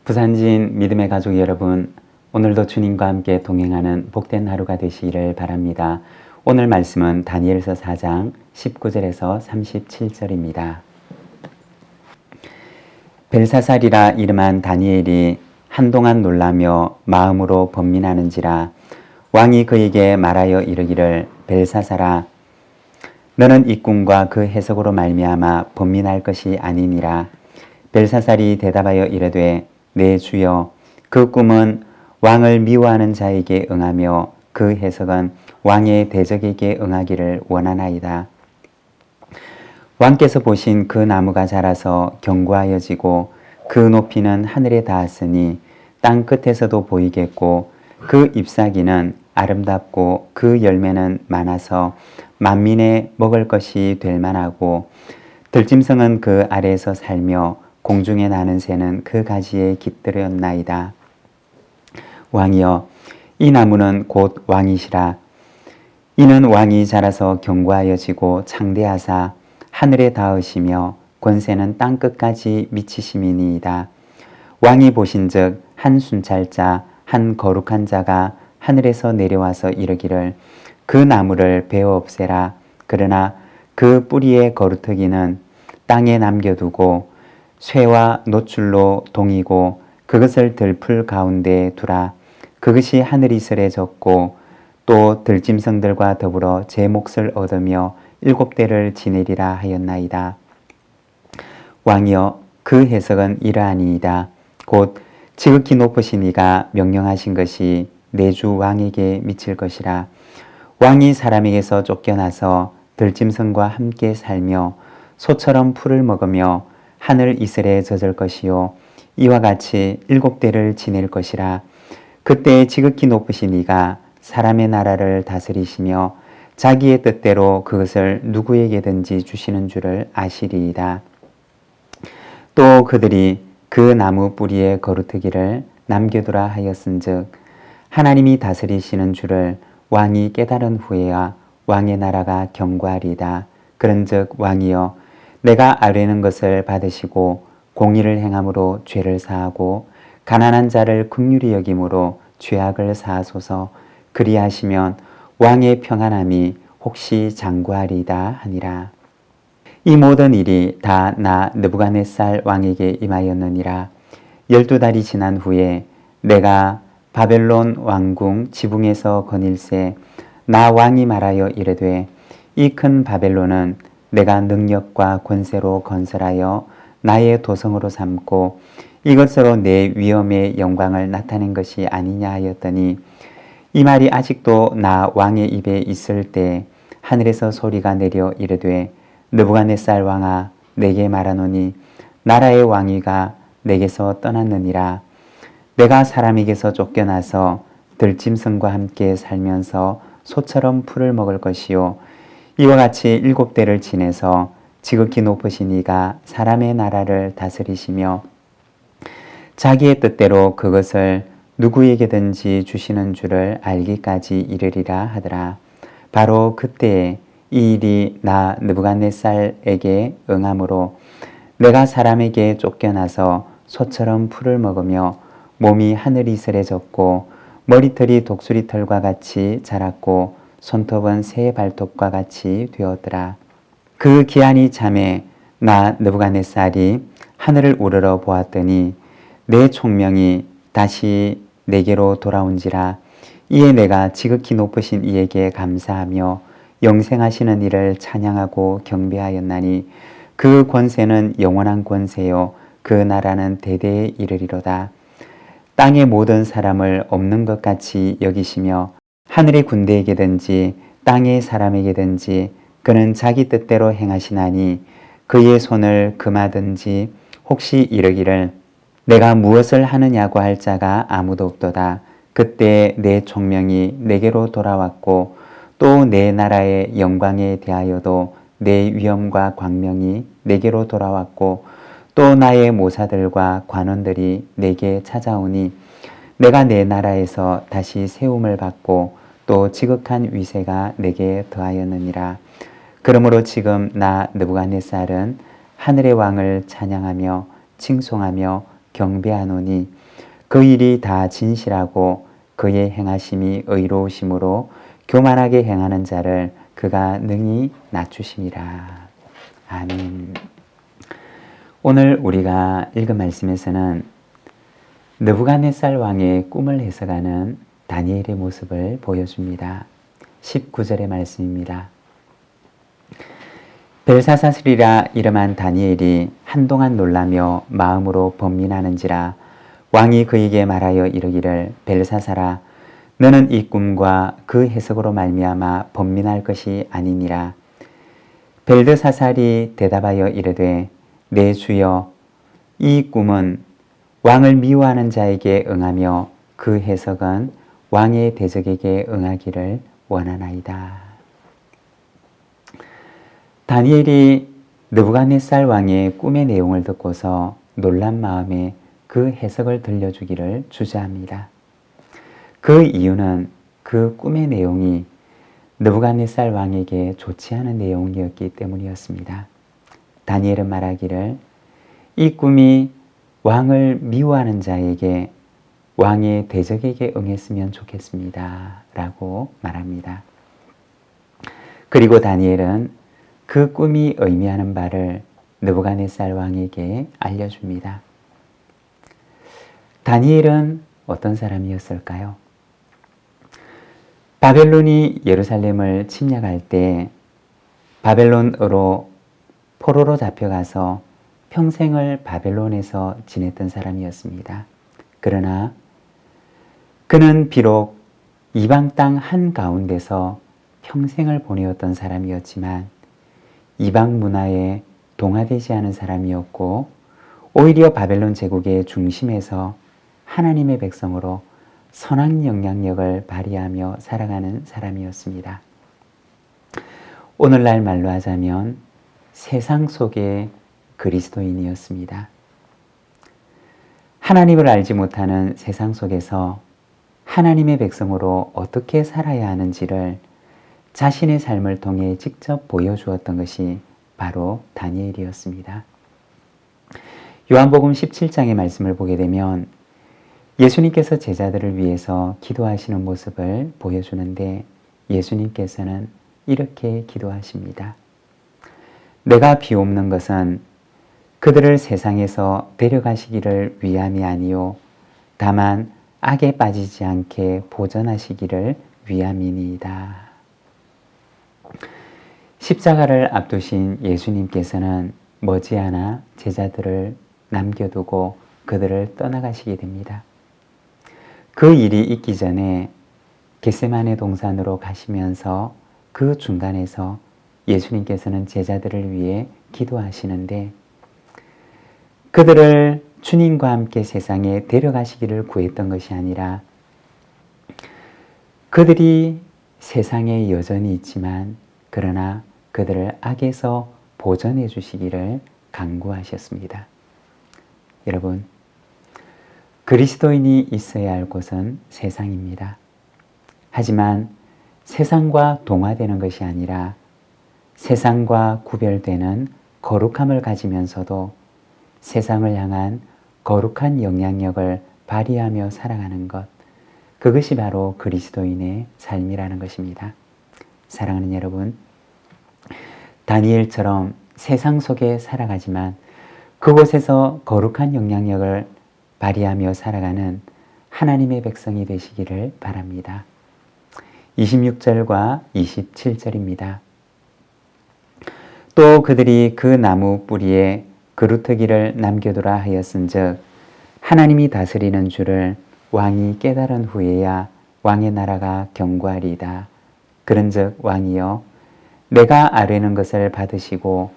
부산진 믿음의 가족 여러분, 오늘도 주님과 함께 동행하는 복된 하루가 되시기를 바랍니다. 오늘 말씀은 다니엘서 4장 19절에서 37절입니다. 벨사살이라 이름한 다니엘이 한동안 놀라며 마음으로 번민하는지라 왕이 그에게 말하여 이르기를 벨사살아 너는 이 꿈과 그 해석으로 말미암아 번민할 것이 아니니라. 벨사살이 대답하여 이르되 내 주여 그 꿈은 왕을 미워하는 자에게 응하며 그 해석은 왕의 대적에게 응하기를 원하나이다. 왕께서 보신 그 나무가 자라서 견고하여지고 그 높이는 하늘에 닿았으니 땅 끝에서도 보이겠고 그 잎사귀는 아름답고 그 열매는 많아서 만민의 먹을 것이 될 만하고 들짐승은 그 아래에서 살며 공중에 나는 새는 그 가지에 깃들었나이다. 왕이여 이 나무는 곧 왕이시라. 이는 왕이 자라서 견고하여지고 창대하사 하늘에 닿으시며 권세는 땅 끝까지 미치심이니이다. 왕이 보신즉 한 순찰자 한 거룩한 자가 하늘에서 내려와서 이르기를 그 나무를 베어 없애라. 그러나 그 뿌리의 거루터기는 땅에 남겨두고 쇠와 노출로 동이고 그것을 들풀 가운데에 두라. 그것이 하늘 이슬에 젖고 또 들짐승들과 더불어 제 몫을 얻으며 7대를 지내리라 하였나이다. 왕이여 그 해석은 이러하니이다. 곧 지극히 높으신 이가 명령하신 것이 내 주 왕에게 미칠 것이라. 왕이 사람에게서 쫓겨나서 들짐승과 함께 살며 소처럼 풀을 먹으며 하늘 이슬에 젖을 것이요 이와 같이 7대를 지낼 것이라. 그때 지극히 높으신 이가 사람의 나라를 다스리시며 자기의 뜻대로 그것을 누구에게든지 주시는 줄을 아시리이다. 또 그들이 그 나무 뿌리에 거루터기를 남겨두라 하였은즉 하나님이 다스리시는 줄을 왕이 깨달은 후에야 왕의 나라가 견고하리이다. 그런즉 왕이여 내가 아뢰는 것을 받으시고 공의를 행함으로 죄를 사하고 가난한 자를 긍휼히 여김으로 죄악을 사하소서. 그리하시면 왕의 평안함이 혹시 장구하리이다 하니라. 이 모든 일이 다 나 느부갓네살 왕에게 임하였느니라. 12달이 지난 후에 내가 바벨론 왕궁 지붕에서 거닐새 나 왕이 말하여 이르되 이 큰 바벨론은 내가 능력과 권세로 건설하여 나의 도성으로 삼고 이것으로 내 위엄의 영광을 나타낸 것이 아니냐 하였더니 이 말이 아직도 나 왕의 입에 있을 때 하늘에서 소리가 내려 이르되 느부갓네살 왕아 내게 말하노니 나라의 왕위가 내게서 떠났느니라. 내가 사람에게서 쫓겨나서 들짐승과 함께 살면서 소처럼 풀을 먹을 것이요 이와 같이 7대를 지내서 지극히 높으신 이가 사람의 나라를 다스리시며 자기의 뜻대로 그것을 누구에게든지 주시는 줄을 알기까지 이르리라 하더라. 바로 그때에 이 일이 나 느부갓네살에게 응함으로 내가 사람에게 쫓겨나서 소처럼 풀을 먹으며 몸이 하늘 이슬에 젖고 머리털이 독수리털과 같이 자랐고 손톱은 새 발톱과 같이 되었더라. 그 기한이 참에 나 느부갓네살이 하늘을 우러러 보았더니 내 총명이 다시 내게로 돌아온지라. 이에 내가 지극히 높으신 이에게 감사하며 영생하시는 이를 찬양하고 경배하였나니 그 권세는 영원한 권세요 그 나라는 대대에 이르리로다. 땅의 모든 사람을 없는 것 같이 여기시며 하늘의 군대에게든지 땅의 사람에게든지 그는 자기 뜻대로 행하시나니 그의 손을 금하든지 혹시 이르기를 내가 무엇을 하느냐고 할 자가 아무도 없도다. 그때 내 총명이 내게로 돌아왔고 또 내 나라의 영광에 대하여도 내 위엄과 광명이 내게로 돌아왔고 또 나의 모사들과 관원들이 내게 찾아오니 내가 내 나라에서 다시 세움을 받고 또 지극한 위세가 내게 더하였느니라. 그러므로 지금 나 느부갓네살은 하늘의 왕을 찬양하며 칭송하며 경배하노니 그 일이 다 진실하고 그의 행하심이 의로우심으로 교만하게 행하는 자를 그가 능히 낮추심이라. 아멘. 오늘 우리가 읽은 말씀에서는 느부갓네살 왕의 꿈을 해석하는 다니엘의 모습을 보여줍니다. 19절의 말씀입니다. 벨사사스리라 이름한 다니엘이 한동안 놀라며 마음으로 번민하는지라 왕이 그에게 말하여 이르기를 벨사사라 너는 이 꿈과 그 해석으로 말미암아 번민할 것이 아니니라. 벨드사살이 대답하여 이르되 내 주여 이 꿈은 왕을 미워하는 자에게 응하며 그 해석은 왕의 대적에게 응하기를 원하나이다. 다니엘이 느부갓네살 왕의 꿈의 내용을 듣고서 놀란 마음에 그 해석을 들려주기를 주저합니다. 그 이유는 그 꿈의 내용이 느부갓네살 왕에게 좋지 않은 내용이었기 때문이었습니다. 다니엘은 말하기를 이 꿈이 왕을 미워하는 자에게 왕의 대적에게 응했으면 좋겠습니다. 라고 말합니다. 그리고 다니엘은 그 꿈이 의미하는 바를 느부갓네살 왕에게 알려줍니다. 다니엘은 어떤 사람이었을까요? 바벨론이 예루살렘을 침략할 때 바벨론으로 포로로 잡혀가서 평생을 바벨론에서 지냈던 사람이었습니다. 그러나 그는 비록 이방 땅 한가운데서 평생을 보내었던 사람이었지만 이방 문화에 동화되지 않은 사람이었고 오히려 바벨론 제국의 중심에서 하나님의 백성으로 선한 영향력을 발휘하며 살아가는 사람이었습니다. 오늘날 말로 하자면 세상 속의 그리스도인이었습니다. 하나님을 알지 못하는 세상 속에서 하나님의 백성으로 어떻게 살아야 하는지를 자신의 삶을 통해 직접 보여주었던 것이 바로 다니엘이었습니다. 요한복음 17장의 말씀을 보게 되면 예수님께서 제자들을 위해서 기도하시는 모습을 보여주는데 예수님께서는 이렇게 기도하십니다. 내가 비옵는 것은 그들을 세상에서 데려가시기를 위함이 아니요 다만 악에 빠지지 않게 보전하시기를 위함이니이다. 십자가를 앞두신 예수님께서는 머지않아 제자들을 남겨두고 그들을 떠나가시게 됩니다. 그 일이 있기 전에 겟세마네 동산으로 가시면서 그 중간에서 예수님께서는 제자들을 위해 기도하시는데 그들을 주님과 함께 세상에 데려가시기를 구했던 것이 아니라 그들이 세상에 여전히 있지만 그러나 그들을 악에서 보전해 주시기를 간구하셨습니다. 여러분, 그리스도인이 있어야 할 곳은 세상입니다. 하지만 세상과 동화되는 것이 아니라 세상과 구별되는 거룩함을 가지면서도 세상을 향한 거룩한 영향력을 발휘하며 살아가는 것, 그것이 바로 그리스도인의 삶이라는 것입니다. 사랑하는 여러분, 다니엘처럼 세상 속에 살아가지만 그곳에서 거룩한 영향력을 발휘하며 살아가는 하나님의 백성이 되시기를 바랍니다. 26절과 27절입니다. 또 그들이 그 나무 뿌리에 그루터기를 남겨두라 하였은즉 하나님이 다스리는 줄을 왕이 깨달은 후에야 왕의 나라가 견고하리이다. 그런즉 왕이여 내가 아뢰는 것을 받으시고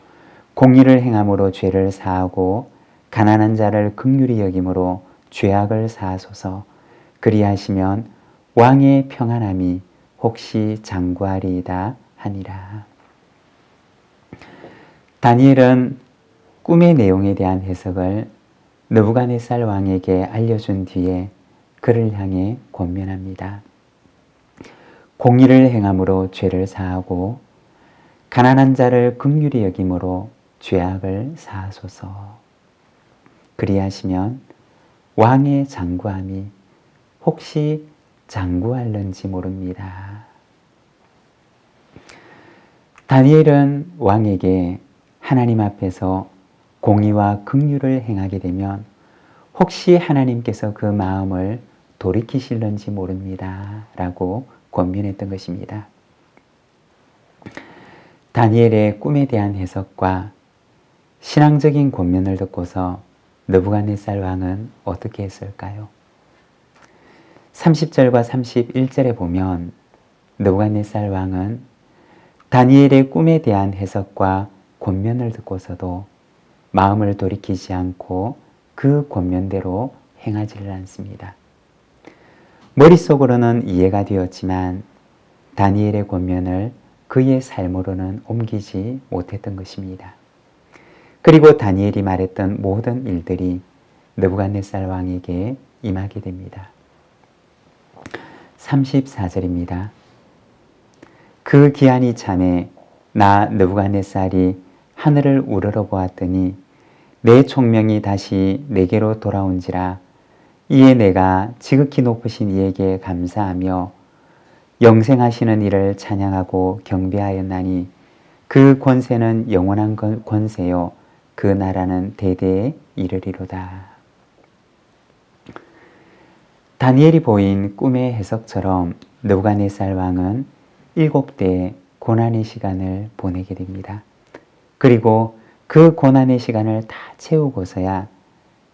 공의를 행함으로 죄를 사하고 가난한 자를 긍휼히 여김으로 죄악을 사하소서. 그리하시면 왕의 평안함이 혹시 장구하리이다 하니라. 다니엘은 꿈의 내용에 대한 해석을 느부갓네살 왕에게 알려준 뒤에 그를 향해 권면합니다. 공의를 행함으로 죄를 사하고 가난한 자를 긍휼히 여김으로 죄악을 사하소서. 그리하시면 왕의 장구함이 혹시 장구할는지 모릅니다. 다니엘은 왕에게 하나님 앞에서 공의와 긍휼을 행하게 되면 혹시 하나님께서 그 마음을 돌이키실는지 모릅니다. 라고 권면했던 것입니다. 다니엘의 꿈에 대한 해석과 신앙적인 권면을 듣고서 느부갓네살 왕은 어떻게 했을까요? 30절과 31절에 보면 느부갓네살 왕은 다니엘의 꿈에 대한 해석과 권면을 듣고서도 마음을 돌이키지 않고 그 권면대로 행하지를 않습니다. 머릿속으로는 이해가 되었지만 다니엘의 권면을 그의 삶으로는 옮기지 못했던 것입니다. 그리고 다니엘이 말했던 모든 일들이 느부갓네살 왕에게 임하게 됩니다. 34절입니다. 그 기한이 참에 나 느부갓네살이 하늘을 우러러 보았더니 내 총명이 다시 내게로 돌아온지라. 이에 내가 지극히 높으신 이에게 감사하며 영생하시는 이를 찬양하고 경배하였나니 그 권세는 영원한 권세요 그 나라는 대대에 이르리로다. 다니엘이 보인 꿈의 해석처럼 느부갓네살 왕은 7대의 고난의 시간을 보내게 됩니다. 그리고 그 고난의 시간을 다 채우고서야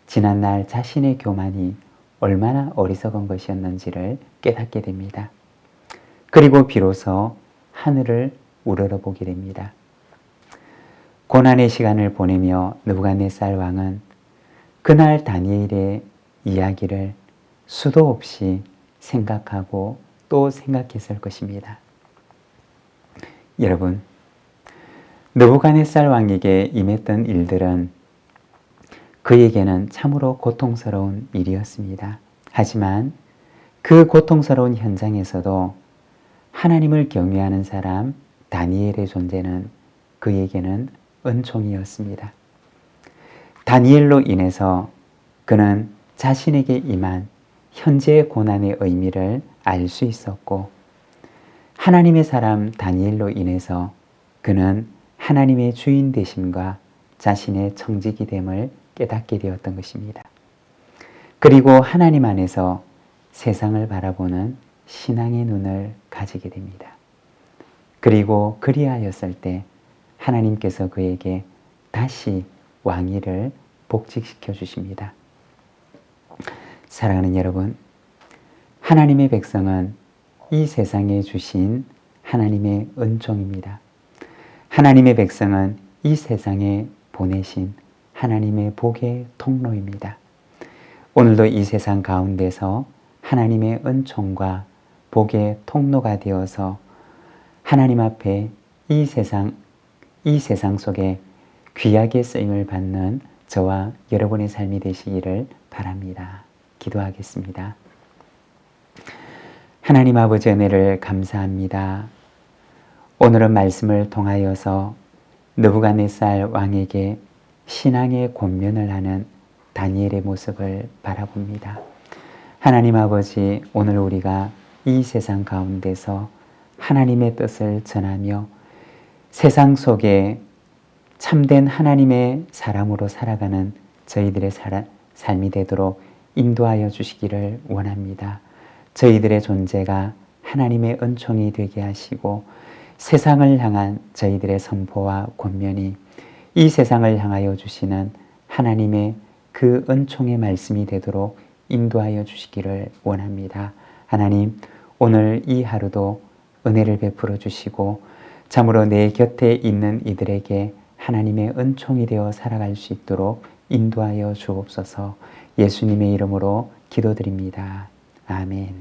지난날 자신의 교만이 얼마나 어리석은 것이었는지를 깨닫게 됩니다. 그리고 비로소 하늘을 우러러보게 됩니다. 고난의 시간을 보내며 느부갓네살 왕은 그날 다니엘의 이야기를 수도 없이 생각하고 또 생각했을 것입니다. 여러분, 느부갓네살 왕에게 임했던 일들은 그에게는 참으로 고통스러운 일이었습니다. 하지만 그 고통스러운 현장에서도 하나님을 경외하는 사람 다니엘의 존재는 그에게는 은총이었습니다. 다니엘로 인해서 그는 자신에게 임한 현재의 고난의 의미를 알 수 있었고, 하나님의 사람 다니엘로 인해서 그는 하나님의 주인 되심과 자신의 청지기 됨을 깨닫게 되었던 것입니다. 그리고 하나님 안에서 세상을 바라보는 신앙의 눈을 가지게 됩니다. 그리고 그리하였을 때 하나님께서 그에게 다시 왕위를 복직시켜 주십니다. 사랑하는 여러분, 하나님의 백성은 이 세상에 주신 하나님의 은총입니다. 하나님의 백성은 이 세상에 보내신 하나님의 복의 통로입니다. 오늘도 이 세상 가운데서 하나님의 은총과 복의 통로가 되어서 하나님 앞에 이 세상 속에 귀하게 쓰임을 받는 저와 여러분의 삶이 되시기를 바랍니다. 기도하겠습니다. 하나님 아버지 은혜를 감사합니다. 오늘은 말씀을 통하여서 느부갓네살 왕에게 신앙의 권면을 하는 다니엘의 모습을 바라봅니다. 하나님 아버지, 오늘 우리가 이 세상 가운데서 하나님의 뜻을 전하며 세상 속에 참된 하나님의 사람으로 살아가는 저희들의 삶이 되도록 인도하여 주시기를 원합니다. 저희들의 존재가 하나님의 은총이 되게 하시고 세상을 향한 저희들의 선포와 권면이 이 세상을 향하여 주시는 하나님의 그 은총의 말씀이 되도록 인도하여 주시기를 원합니다. 하나님, 오늘 이 하루도 은혜를 베풀어 주시고 참으로 내 곁에 있는 이들에게 하나님의 은총이 되어 살아갈 수 있도록 인도하여 주옵소서. 예수님의 이름으로 기도드립니다. 아멘.